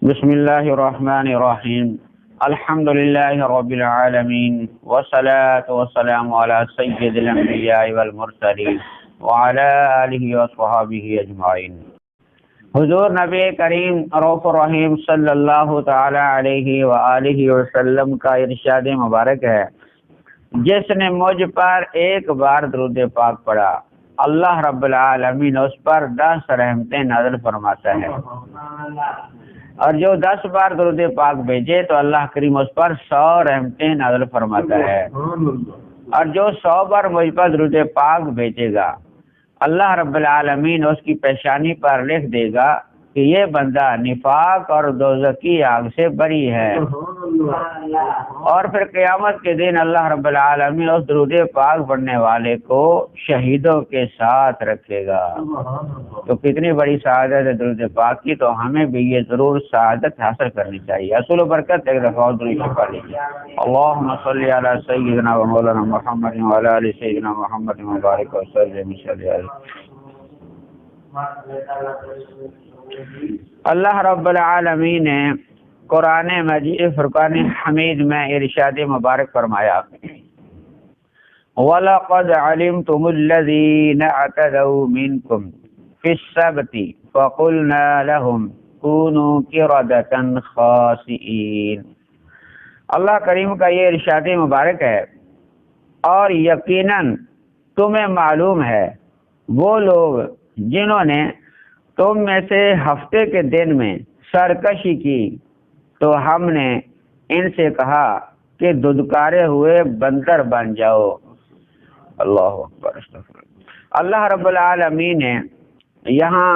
بسم اللہ الرحمن الرحیم الحمد للہ رب العالمین والصلاة والسلام علی سید الانبیاء والمرسلین وعلی آلہ وصحبہ اجمعین۔ حضور نبی کریم رؤوف الرحیم صلی اللہ تعالی علیہ وآلہ وسلم کا ارشاد مبارک ہے، جس نے مجھ پر ایک بار درود پاک پڑھا اللہ رب العالمین اس پر 10 رحمتیں نازل فرماتا ہے، اور جو 10 بار درود پاک بھیجے تو اللہ کریم اس پر 100 رحمتیں نازل فرماتا ہے، اور جو 100 بار مجھ پر درود پاک بھیجے گا اللہ رب العالمین اس کی پیشانی پر لکھ دے گا کہ یہ بندہ نفاق اور دوزخ کی آگ سے بری ہے، اور پھر قیامت کے دن اللہ رب العالمین اس درود پاک پڑھنے والے کو شہیدوں کے ساتھ رکھے گا۔ تو کتنی بڑی سعادت ہے درود پاک کی، تو ہمیں بھی یہ ضرور سعادت حاصل کرنی چاہیے۔ اصول و برکت ایک دفعہ درود شریف پڑھ لیجیے۔ اللہم صلی علی سیدنا و مولانا محمد و علی آل سیدنا محمد مبارک وسلم۔ اللہ رب العالمین نے قرآن مجید فرقان حمید میں ارشاد مبارک فرمایا، وَلَقَدْ عَلِمْتُمُ الَّذِينَ اعْتَدَوْا مِنْكُمْ فِي السَّبْتِ فَقُلْنَا لَهُمْ كُونُوا قِرَدَةً خَاسِئِينَ۔ اللہ کریم کا یہ ارشاد مبارک ہے، اور یقیناً تمہیں معلوم ہے وہ لوگ جنہوں نے تم میں سے ہفتے کے دن میں سرکشی کی، تو ہم نے ان سے کہا کہ ددکارے ہوئے بندر بن جاؤ۔ اللہ اکبر۔ اللہ رب العالمین نے یہاں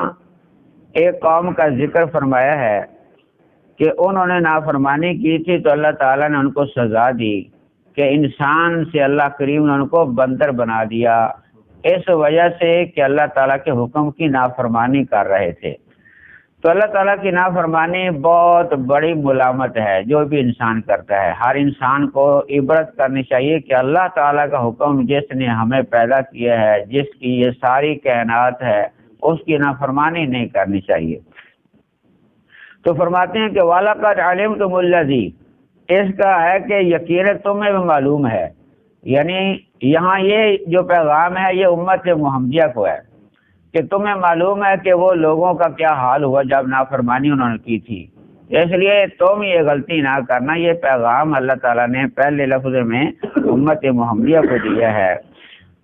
ایک قوم کا ذکر فرمایا ہے کہ انہوں نے نافرمانی کی تھی، تو اللہ تعالیٰ نے ان کو سزا دی کہ انسان سے اللہ کریم نے ان کو بندر بنا دیا، اس وجہ سے کہ اللہ تعالیٰ کے حکم کی نافرمانی کر رہے تھے۔ تو اللہ تعالیٰ کی نافرمانی بہت بڑی ملامت ہے جو بھی انسان کرتا ہے۔ ہر انسان کو عبرت کرنی چاہیے کہ اللہ تعالیٰ کا حکم جس نے ہمیں پیدا کیا ہے، جس کی یہ ساری کائنات ہے، اس کی نافرمانی نہیں کرنی چاہیے۔ تو فرماتے ہیں کہ وَلَقَدْ عَلِمْتُمُ الَّذِي، اس کا ہے کہ یقیناً تمہیں بھی معلوم ہے، یعنی یہاں یہ جو پیغام ہے یہ امت محمدیہ کو ہے کہ تمہیں معلوم ہے کہ وہ لوگوں کا کیا حال ہوا جب نافرمانی انہوں نے کی تھی، اس لیے تم یہ غلطی نہ کرنا۔ یہ پیغام اللہ تعالیٰ نے پہلے لفظ میں امت محمدیہ کو دیا ہے۔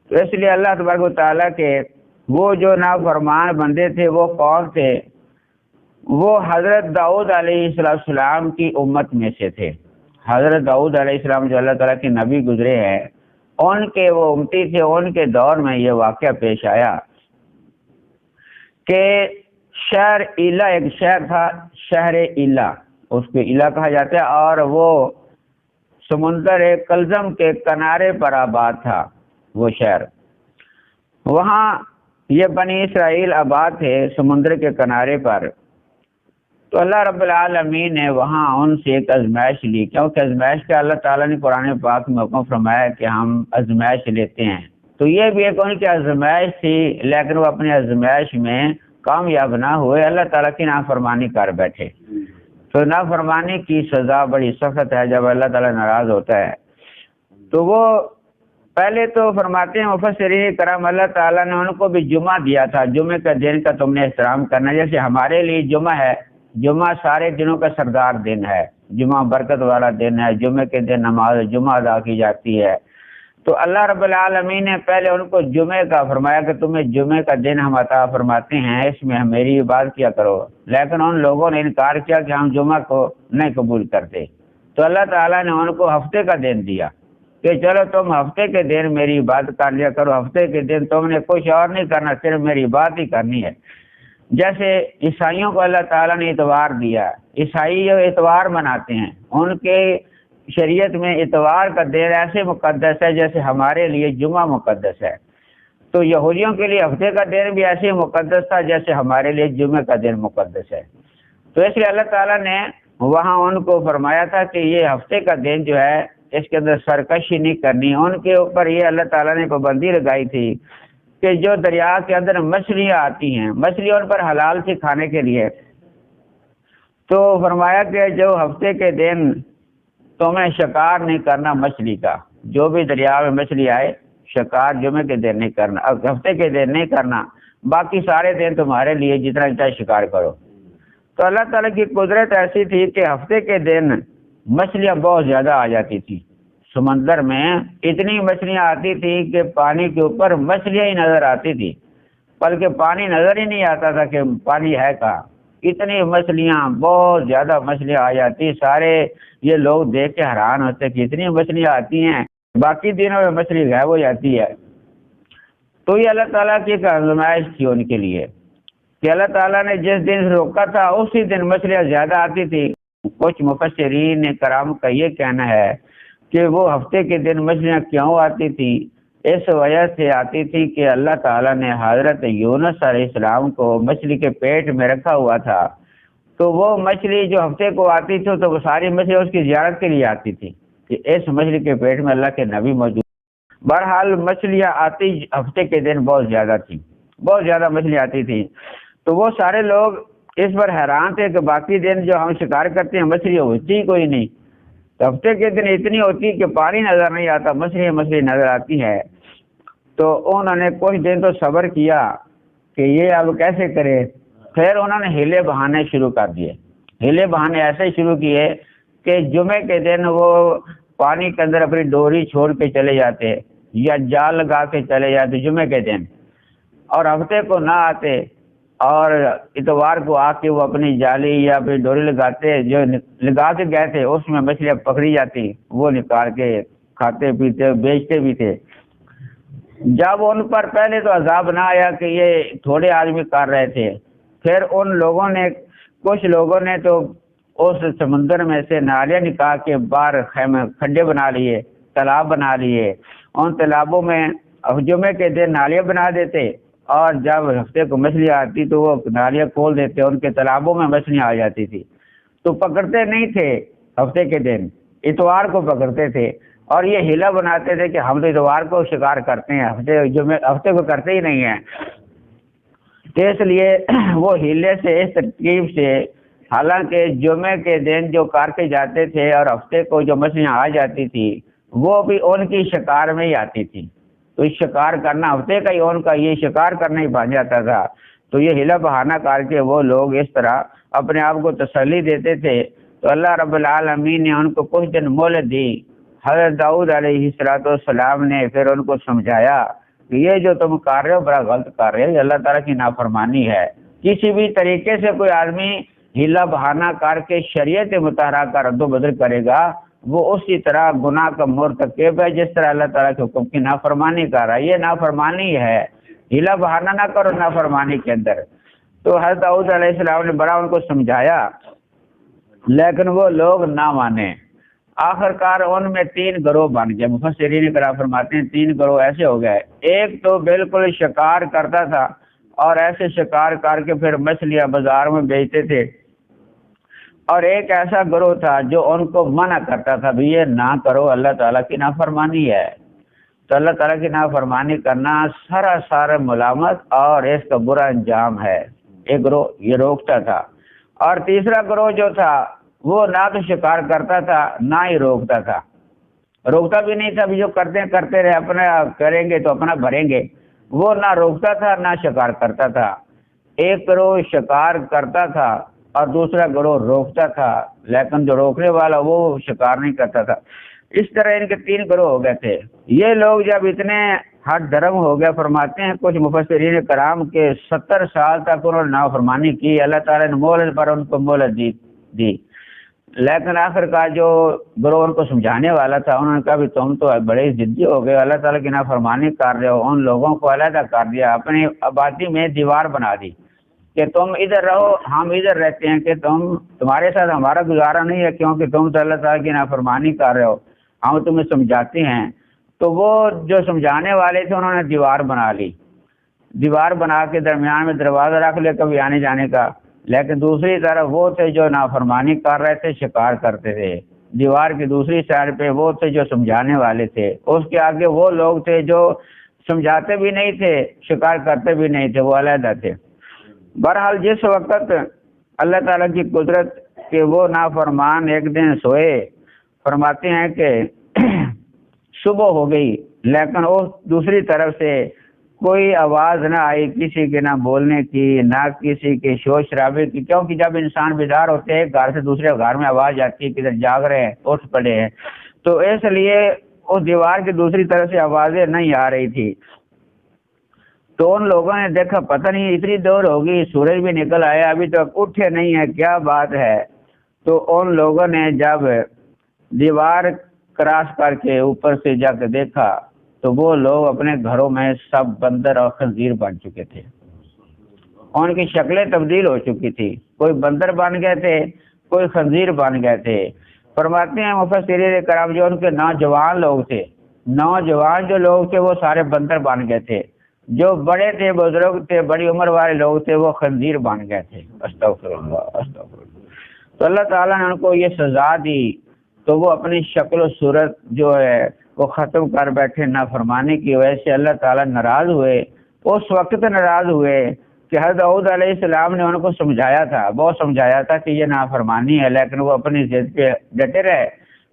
تو اس لیے اللہ تبارک و تعالیٰ کے وہ جو نافرمان بندے تھے وہ کون تھے؟ وہ حضرت داؤد علیہ السلام کی امت میں سے تھے۔ حضرت داؤد علیہ السلام جو اللہ تعالیٰ کے نبی گزرے ہیں، ان کے وہ امتی تھے۔ ان کے دور میں یہ واقعہ پیش آیا کہ شہر ایلا، ایک شہر تھا شہر ایلا، اس کو ایلا کہا جاتا ہے، اور وہ سمندر کلزم کے کنارے پر آباد تھا وہ شہر۔ وہاں یہ بنی اسرائیل آباد تھے سمندر کے کنارے پر۔ تو اللہ رب العالمین نے وہاں ان سے ایک آزمائش لی، کیونکہ آزمائش کا اللہ تعالیٰ نے قرآن پاک میں حکم فرمایا کہ ہم آزمائش لیتے ہیں۔ تو یہ بھی ایک ان کی آزمائش تھی، لیکن وہ اپنی آزمائش میں کامیاب نہ ہوئے، اللہ تعالیٰ کی نافرمانی کر بیٹھے۔ تو نافرمانی کی سزا بڑی سخت ہے جب اللہ تعالیٰ ناراض ہوتا ہے۔ تو وہ پہلے تو فرماتے ہیں مفسرین کرام، اللہ تعالیٰ نے ان کو بھی جمعہ دیا تھا، جمعے کا دن کا تم نے احترام کرنا، جیسے ہمارے لیے جمعہ ہے۔ جمعہ سارے دنوں کا سردار دن ہے، جمعہ برکت والا دن ہے، جمعے کے دن نماز جمعہ ادا کی جاتی ہے۔ تو اللہ رب العالمین نے پہلے ان کو جمعے کا فرمایا کہ تمہیں جمعے کا دن ہم عطا فرماتے ہیں، اس میں میری عبادت کیا کرو، لیکن ان لوگوں نے انکار کیا کہ ہم جمعہ کو نہیں قبول کرتے۔ تو اللہ تعالیٰ نے ان کو ہفتے کا دن دیا کہ چلو تم ہفتے کے دن میری عبادت کر لیا کرو، ہفتے کے دن تم نے کچھ اور نہیں کرنا، صرف میری عبادت ہی کرنی ہے۔ جیسے عیسائیوں کو اللہ تعالیٰ نے اتوار دیا، عیسائی جو اتوار مناتے ہیں، ان کے شریعت میں اتوار کا دن ایسے مقدس ہے جیسے ہمارے لیے جمعہ مقدس ہے۔ تو یہودیوں کے لیے ہفتے کا دن بھی ایسے مقدس تھا جیسے ہمارے لیے جمعے کا دن مقدس ہے۔ تو اس لیے اللہ تعالیٰ نے وہاں ان کو فرمایا تھا کہ یہ ہفتے کا دن جو ہے اس کے اندر سرکشی نہیں کرنی۔ ان کے اوپر یہ اللہ تعالیٰ نے پابندی لگائی تھی کہ جو دریا کے اندر مچھلیاں آتی ہیں، مچھلی ان پر حلال تھی کھانے کے لیے، تو فرمایا کہ جو ہفتے کے دن تمہیں شکار نہیں کرنا مچھلی کا، جو بھی دریا میں مچھلی آئے شکار جمعے کے دن نہیں کرنا، اب ہفتے کے دن نہیں کرنا، باقی سارے دن تمہارے لیے جتنا چاہے شکار کرو۔ تو اللہ تعالیٰ کی قدرت ایسی تھی کہ ہفتے کے دن مچھلیاں بہت زیادہ آ جاتی تھی، سمندر میں اتنی مچھلیاں آتی تھی کہ پانی کے اوپر مچھلیاں ہی نظر آتی تھی، بلکہ پانی نظر ہی نہیں آتا تھا کہ پانی ہے کہاں، اتنی مچھلیاں، بہت زیادہ مچھلیاں آ جاتی، سارے یہ لوگ دیکھ کے حیران ہوتے کہ اتنی مچھلیاں آتی ہیں، باقی دنوں میں مچھلی غائب ہو جاتی ہے۔ تو یہ اللہ تعالیٰ کی ایک آزمائش تھی ان کے لیے کہ اللہ تعالیٰ نے جس دن روکا تھا اسی دن مچھلیاں زیادہ آتی تھی۔ کچھ مفسرین کرام کا یہ کہنا ہے کہ وہ ہفتے کے دن مچھلیاں کیوں آتی تھی، اس وجہ سے آتی تھی کہ اللہ تعالیٰ نے حضرت یونس علیہ السلام کو مچھلی کے پیٹ میں رکھا ہوا تھا، تو وہ مچھلی جو ہفتے کو آتی تھی تو وہ ساری مچھلی اس کی زیارت کے لیے آتی تھی کہ اس مچھلی کے پیٹ میں اللہ کے نبی موجود۔ بہرحال مچھلیاں آتی ہفتے کے دن بہت زیادہ تھی، بہت زیادہ مچھلی آتی تھی، تو وہ سارے لوگ اس پر حیران تھے کہ باقی دن جو ہم شکار کرتے ہیں مچھلی ہوتی کوئی نہیں، تو ہفتے کے دن اتنی ہوتی کہ پانی نظر نہیں آتا، مچھلی نظر آتی ہے۔ تو انہوں نے کچھ دن تو صبر کیا کہ یہ اب کیسے کرے، پھر انہوں نے ہیلے بہانے شروع کر دیے۔ ہیلے بہانے ایسے شروع کیے کہ جمعے کے دن وہ پانی کے اندر اپنی ڈوری چھوڑ کے چلے جاتے یا جال لگا کے چلے جاتے جمعے کے دن، اور ہفتے کو نہ آتے، اور اتوار کو آ کے وہ اپنی جالی یا اپنی ڈوری لگاتے، جو لگا کے گئے تھے اس میں مچھلیاں پکڑی جاتی، وہ نکال کے کھاتے پیتے بیچتے بھی تھے۔ جب ان پر پہلے تو عذاب نہ آیا کہ یہ تھوڑے آدمی کر رہے تھے، پھر ان لوگوں نے، کچھ لوگوں نے تو اس سمندر میں سے نالیاں نکال کے باہر کھڈے بنا لیے، تالاب بنا لیے، ان تالابوں میں جمعے کے دن نالیاں بنا دیتے، اور جب ہفتے کو مچھلی آتی تو وہ نالیاں کھول دیتے، ان کے تالابوں میں مچھلیاں آ جاتی تھی، تو پکڑتے نہیں تھے ہفتے کے دن، اتوار کو پکڑتے تھے، اور یہ ہیلا بناتے تھے کہ ہم تو اتوار کو شکار کرتے ہیں، ہفتے کو کرتے ہی نہیں ہیں۔ تو اس لیے وہ ہیلے سے، اس ترکیب سے، حالانکہ جمعے کے دن جو کر کے جاتے تھے اور ہفتے کو جو مچھلیاں آ جاتی تھی وہ بھی ان کی شکار میں ہی آتی تھی، تو اس شکار کرنا ہفتے کا ہی ان کا یہ شکار کرنا ہی بن جاتا تھا۔ تو یہ ہیلا بہانہ کر کے وہ لوگ اس طرح اپنے آپ کو تسلی دیتے تھے۔ تو اللہ رب العالمین نے ان کو کچھ دن مہلت دی۔ حضرت داؤد علیہ السلام نے پھر ان کو سمجھایا کہ یہ جو تم کر رہے ہو بڑا غلط کر رہے ہو، یہ اللہ تعالیٰ کی نافرمانی ہے۔ کسی بھی طریقے سے کوئی آدمی ہیلا بہانہ کر کے شریعت مطالعہ کا رد و بدل کرے گا، وہ اسی طرح گناہ کا مرتکب ہے جس طرح اللہ تعالیٰ کے حکم کی نافرمانی کر رہا ہے۔ یہ نافرمانی ہے، ہیلا بہانہ نہ کرو نافرمانی کے اندر۔ تو حضرت داؤد علیہ السلام نے بڑا ان کو سمجھایا، لیکن وہ لوگ نہ مانے۔ آخر کار ان میں 3 گروہ بن گئے۔ مفسرین کرام فرماتے ہیں 3 گروہ ایسے ہو گئے، ایک تو بالکل شکار کرتا تھا اور ایسے شکار کر کے پھر مچھلیاں بازار میں بیچتے تھے، اور ایک ایسا گروہ تھا جو ان کو منع کرتا تھا بھی یہ نہ کرو، اللہ تعالیٰ کی نافرمانی ہے۔ تو اللہ تعالیٰ کی نافرمانی کرنا سراسر ملامت اور اس کا برا انجام ہے۔ ایک گروہ یہ روکتا تھا، اور تیسرا گروہ جو تھا وہ نہ تو شکار کرتا تھا نہ ہی روکتا تھا، روکتا بھی نہیں تھا، بھی جو کرتے رہے، اپنا کریں گے تو اپنا بھریں گے، وہ نہ روکتا تھا نہ شکار کرتا تھا۔ ایک گروہ شکار کرتا تھا اور دوسرا گروہ روکتا تھا، لیکن جو روکنے والا وہ شکار نہیں کرتا تھا۔ اس طرح ان کے 3 گروہ ہو گئے تھے۔ یہ لوگ جب اتنے ہٹ دھرم ہو گئے، فرماتے ہیں کچھ مفسرین کرام کے 70 سال تک انہوں نے نافرمانی کی، اللہ تعالیٰ نے مہلت پر ان کو مہلت دی، لیکن آخر کا جو گروہ ان کو سمجھانے والا تھا انہوں نے کہا بھی تم تو بڑے ضدی ہو گئے، اللہ تعالیٰ کی نافرمانی کر رہے ہو۔ ان لوگوں کو علیحدہ کر دیا، اپنی آبادی میں دیوار بنا دی کہ تم ادھر رہو، ہم ادھر رہتے ہیں، کہ تمہارے ساتھ ہمارا گزارا نہیں ہے، کیونکہ تم تو اللہ تعالیٰ کی نافرمانی کر رہے ہو، ہم تمہیں سمجھاتے ہیں۔ تو وہ جو سمجھانے والے تھے انہوں نے دیوار بنا لی، دیوار بنا کے درمیان میں دروازہ رکھ لیا کبھی آنے جانے کا، لیکن دوسری طرف وہ تھے جو نافرمانی کر رہے تھے، شکار کرتے تھے۔ دیوار کی دوسری سائڈ پہ وہ تھے جو سمجھانے والے تھے، اس کے آگے وہ لوگ تھے جو سمجھاتے بھی نہیں تھے، شکار کرتے بھی نہیں تھے، وہ علیحدہ تھے۔ بہرحال جس وقت اللہ تعالیٰ کی قدرت کہ وہ نافرمان ایک دن سوئے، فرماتے ہیں کہ صبح ہو گئی لیکن وہ دوسری طرف سے کوئی آواز نہ آئی، کسی کے نہ بولنے کی نہ کسی کے شور شرابے کی، کیونکہ جب انسان بیدار ہوتے ہیں گھر سے دوسرے گھر میں آواز جاتی ہے، کدھر جاگ رہے ہیں، اٹھ پڑے ہیں، تو اس لیے اس دیوار کی دوسری طرف سے آوازیں نہیں آ رہی تھی۔ تو ان لوگوں نے دیکھا پتہ نہیں اتنی دور ہوگی، سورج بھی نکل آیا، ابھی تک اٹھے نہیں ہے، کیا بات ہے؟ تو ان لوگوں نے جب دیوار کراس کر کے اوپر سے جا کے دیکھا تو وہ لوگ اپنے گھروں میں سب بندر اور خنزیر بن چکے تھے، ان کی شکلیں تبدیل ہو چکی تھی، کوئی بندر بن گئے تھے، کوئی خنزیر بن گئے تھے۔ فرماتے ہیں مفسرین کرام جو ان کے نوجوان لوگ تھے، نوجوان جو لوگ تھے وہ سارے بندر بن گئے تھے، جو بڑے تھے، بزرگ تھے، بڑی عمر والے لوگ تھے، وہ خنزیر بن گئے تھے۔ استغفر اللہ استغفر اللہ۔ تو اللہ تعالیٰ نے ان کو یہ سزا دی تو وہ اپنی شکل و صورت جو ہے وہ ختم کر بیٹھے، نافرمانی کی وجہ سے اللہ تعالیٰ ناراض ہوئے۔ اس وقت ناراض ہوئے کہ حضرت داؤد علیہ السلام نے ان کو سمجھایا تھا، بہت سمجھایا تھا کہ یہ نافرمانی ہے، لیکن وہ اپنی ضد پہ ڈٹے رہے۔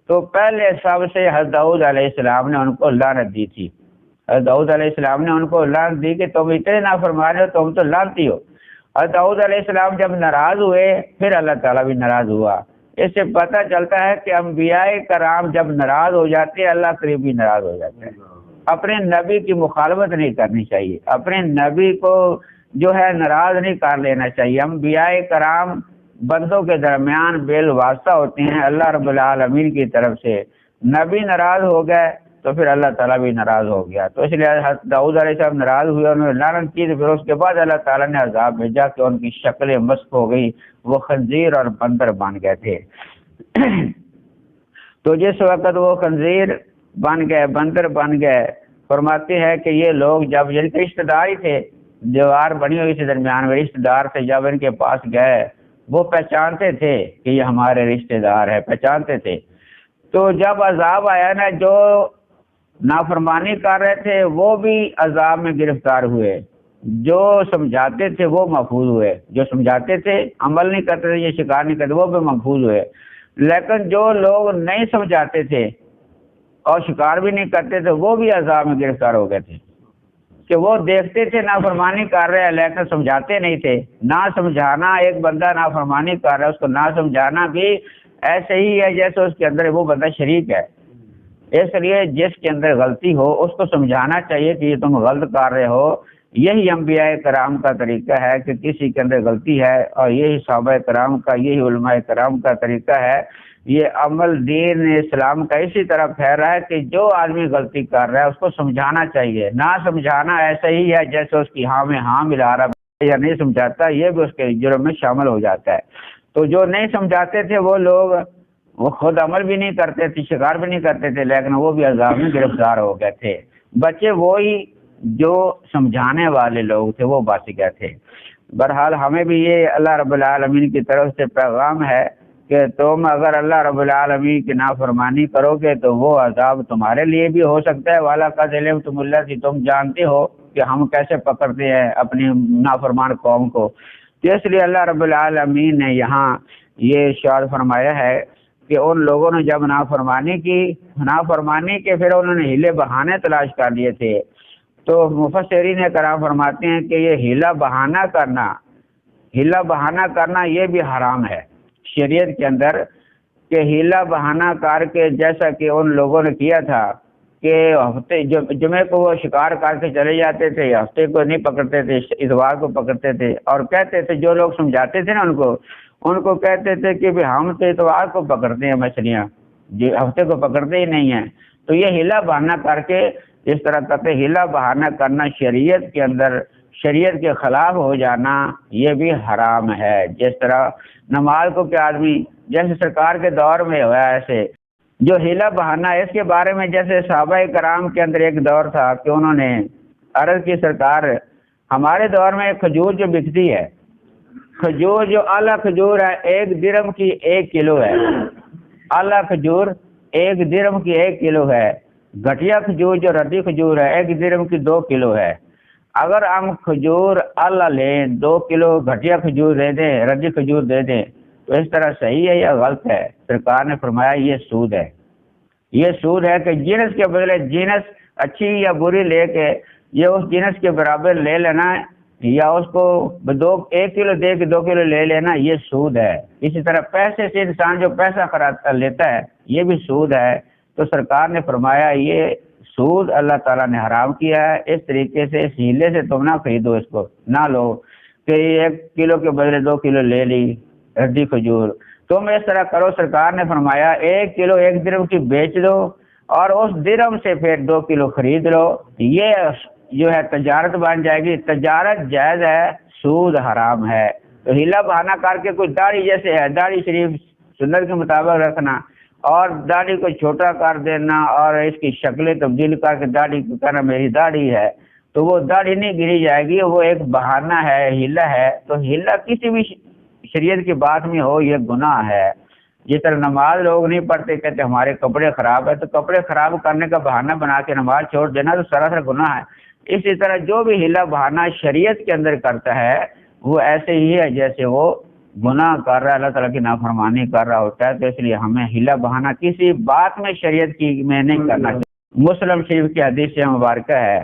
تو پہلے سب سے حضرت داؤد علیہ السلام نے ان کو لعنت دی تھی۔ حضرت داؤد علیہ السلام نے ان کو لعنت دی کہ تم اتنے نافرمان ہو، تم تو لعنتی ہو۔ حضرت داؤد علیہ السلام جب ناراض ہوئے پھر اللہ تعالیٰ بھی ناراض ہوا۔ اس سے پتہ چلتا ہے کہ انبیاء کرام جب ناراض ہو جاتے ہیں اللہ قریب بھی ناراض ہو جاتا ہے۔ اپنے نبی کی مخالفت نہیں کرنی چاہیے، اپنے نبی کو جو ہے ناراض نہیں کر لینا چاہیے۔ انبیاء کرام بندوں کے درمیان بیل واسطہ ہوتے ہیں اللہ رب العالمین کی طرف سے، نبی ناراض ہو گئے تو پھر اللہ تعالیٰ بھی ناراض ہو گیا۔ تو اس لیے حضرت داؤد علیہ السلام ناراض ہوئے، انہوں نے لعنت کی، تو پھر اس کے بعد اللہ تعالیٰ نے عذاب بھیجا کہ ان کی شکلیں مسخ ہو گئی، وہ خنزیر اور بندر بن گئے تھے۔ تو جس وقت وہ خنزیر بن گئے، بندر بن گئے، فرماتے ہیں کہ یہ لوگ جب جن کے رشتہ دار ہی تھے، دیوار بنی ہوئی تھی درمیان میں، رشتہ دار تھے، جب ان کے پاس گئے وہ پہچانتے تھے کہ یہ ہمارے رشتہ دار ہے، پہچانتے تھے۔ تو جب عذاب آیا نا، جو نافرمانی کر رہے تھے وہ بھی عذاب میں گرفتار ہوئے، جو سمجھاتے تھے وہ محفوظ ہوئے، جو سمجھاتے تھے عمل نہیں کرتے تھے، یہ شکار نہیں کرتے، وہ بھی محفوظ ہوئے۔ لیکن جو لوگ نہیں سمجھاتے تھے اور شکار بھی نہیں کرتے تھے وہ بھی عذاب میں گرفتار ہو گئے تھے، کہ وہ دیکھتے تھے نافرمانی کر رہے ہیں لیکن سمجھاتے نہیں تھے۔ نہ سمجھانا، ایک بندہ نافرمانی کر رہا ہے اس کو نہ سمجھانا بھی ایسے ہی ہے جیسے اس کے اندر وہ بندہ شریک ہے۔ اس لیے جس کے اندر غلطی ہو اس کو سمجھانا چاہیے کہ یہ تم غلط کر رہے ہو۔ یہی انبیاء کرام کا طریقہ ہے کہ کسی کے اندر غلطی ہے، اور یہی صحابہ کرام کا، یہی علماء کرام کا طریقہ ہے۔ یہ عمل دین اسلام کا اسی طرح پھیل رہا ہے کہ جو آدمی غلطی کر رہا ہے اس کو سمجھانا چاہیے، نہ سمجھانا ایسا ہی ہے جیسے اس کی ہاں میں ہاں ملا رہا ہے، یا نہیں سمجھاتا یہ بھی اس کے جرم میں شامل ہو جاتا ہے۔ تو جو نہیں سمجھاتے تھے وہ لوگ وہ خود عمل بھی نہیں کرتے تھے، شکار بھی نہیں کرتے تھے، لیکن وہ بھی عذاب میں گرفتار ہو گئے تھے۔ بچے وہی جو سمجھانے والے لوگ تھے وہ بچ گئے تھے۔ بہرحال ہمیں بھی یہ اللہ رب العالمین کی طرف سے پیغام ہے کہ تم اگر اللہ رب العالمین کی نافرمانی کرو گے تو وہ عذاب تمہارے لیے بھی ہو سکتا ہے۔ وَلَقَدْ عَلِمْتُمُ الَّذِي، تم جانتے ہو کہ ہم کیسے پکڑتے ہیں اپنی نافرمان قوم کو۔ تو اس لیے اللہ رب العالمین نے یہاں یہ ارشاد فرمایا ہے کہ ان لوگوں نے جب نافرمانی کی، نافرمانی کے پھر انہوں نے ہیلے بہانے تلاش کر لیے تھے۔ تو مفسرین کرام فرماتے ہیں کہ یہ ہیلا بہانہ کرنا یہ بھی حرام ہے شریعت کے اندر، کہ ہیلا بہانہ کر کے جیسا کہ ان لوگوں نے کیا تھا کہ ہفتے جمعے کو وہ شکار کر کے چلے جاتے تھے، ہفتے کو نہیں پکڑتے تھے، اتوار کو پکڑتے تھے، اور کہتے تھے جو لوگ سمجھاتے تھے نا ان کو کہتے تھے کہ ہم تو اتوار کو پکڑتے ہیں مچھلیاں، جو ہفتے کو پکڑتے ہی نہیں ہیں۔ تو یہ ہیلا بہانہ کر کے اس طرح تک ہیلا بہانہ کرنا شریعت کے اندر، شریعت کے خلاف ہو جانا یہ بھی حرام ہے۔ جس طرح نماز کو کہ آدمی جیسے سرکار کے دور میں ہوا ایسے جو ہیلا بہانہ ہے، اس کے بارے میں جیسے صحابہ کرام کے اندر ایک دور تھا کہ انہوں نے عرض کی سرکار ہمارے دور میں کھجور جو بکتی ہے، کھجور جو اعلیٰ کھجور ہے 1 درہم کی 1 کلو ہے، اعلیٰ کھجور 1 درہم کی 1 کلو ہے، گھٹیا کھجور جو ردی کھجور ہے 1 درہم کی 2 کلو ہے۔ اگر ہم کھجور اعلیٰ لیں 2 کلو گھٹیا کھجور دے دیں، ردی کھجور دے دیں، تو اس طرح صحیح ہے یا غلط ہے؟ سرکار نے فرمایا یہ سود ہے. یہ سود ہے کہ جنس کے بدلے جنس اچھی یا بری لے کے یہ اس جنس کے برابر لے لینا، یا اس کو 1 کلو دے کے 2 کلو لے لینا، یہ سود ہے. اسی طرح پیسے سے انسان جو پیسہ خرید لیتا ہے یہ بھی سود ہے. تو سرکار نے فرمایا یہ سود اللہ تعالیٰ نے حرام کیا ہے. اس طریقے سے اس ہیلے سے تم نہ خریدو، اس کو نہ لو کہ 1 کلو کے بدلے 2 کلو لے لی ہڈی کھجور. تم اس طرح کرو، سرکار نے فرمایا 1 کلو 1 درہم کی بیچ دو اور اس درہم سے پھر 2 کلو خرید لو. یہ جو ہے تجارت بن جائے گی. تجارت جائز ہے، سود حرام ہے. تو ہیلا بہانہ کر کے کوئی داڑھی جیسے ہے، داڑھی شریف سنت کے مطابق رکھنا اور داڑھی کو چھوٹا کر دینا اور اس کی شکلیں تبدیل کر کے داڑھی کو کہنا میری داڑھی ہے، تو وہ داڑھی نہیں گری جائے گی، وہ ایک بہانہ ہے، ہیلا ہے. تو ہیلا کسی بھی شریعت کی بات میں ہو یہ گناہ ہے. جس طرح نماز لوگ نہیں پڑھتے، کہتے ہمارے کپڑے خراب ہے، تو کپڑے خراب کرنے کا بہانہ بنا کے نماز چھوڑ دینا تو سراسر گناہ ہے. اسی طرح جو بھی ہیلا بہانہ شریعت کے اندر کرتا ہے وہ ایسے ہی ہے جیسے وہ گناہ کر رہا ہے، اللہ تعالیٰ کی نافرمانی کر رہا ہوتا ہے. تو اس لیے ہمیں ہیلا بہانہ کسی بات میں شریعت کی میں نہیں کرنا چاہیے. مسلم شریف کی حدیث مبارکہ ہے،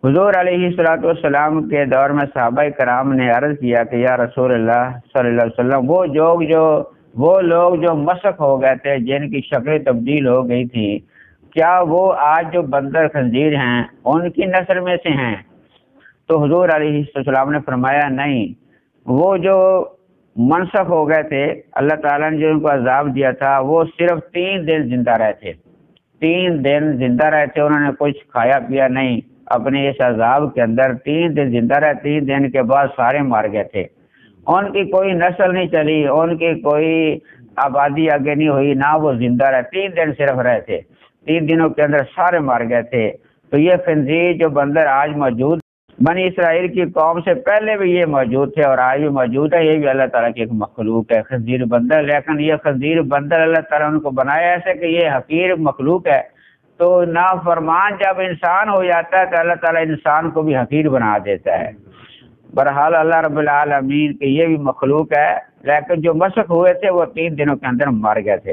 حضور علیہ الصلوۃ والسلام کے دور میں صحابہ کرام نے عرض کیا کہ یا رسول اللہ صلی اللہ علیہ وسلم، وہ لوگ جو مسخ ہو گئے تھے، جن کی شکلیں تبدیل ہو گئی تھی، کیا وہ آج جو بندر خنزیر ہیں ان کی نسل میں سے ہیں؟ تو حضور علیہ السلام نے فرمایا نہیں، وہ جو منسخ ہو گئے تھے اللہ تعالیٰ نے جو ان کو عذاب دیا تھا وہ صرف 3 دن زندہ رہے تھے. 3 دن زندہ رہے تھے، انہوں نے کچھ کھایا پیا نہیں، اپنے اس عذاب کے اندر 3 دن زندہ رہے. 3 دن کے بعد سارے مار گئے تھے. ان کی کوئی نسل نہیں چلی، ان کی کوئی آبادی آگے نہیں ہوئی، نہ وہ زندہ رہے. 3 دن صرف رہے تھے، 3 دنوں کے اندر سارے مار گئے تھے. تو یہ خنزیر جو بندر آج موجود بنی اسرائیل کی قوم سے پہلے بھی یہ موجود تھے اور آج بھی موجود ہے. یہ بھی اللہ تعالیٰ کی ایک مخلوق ہے، خنزیر بندر. لیکن یہ خنزیر بندر اللہ تعالیٰ ان کو بنایا ایسے کہ یہ حقیر مخلوق ہے. تو نافرمان جب انسان ہو جاتا ہے تو اللہ تعالیٰ انسان کو بھی حقیر بنا دیتا ہے. بہرحال اللہ رب العالمین کہ یہ بھی مخلوق ہے، لیکن جو مسخ ہوئے تھے وہ 3 دنوں کے اندر مر گئے تھے.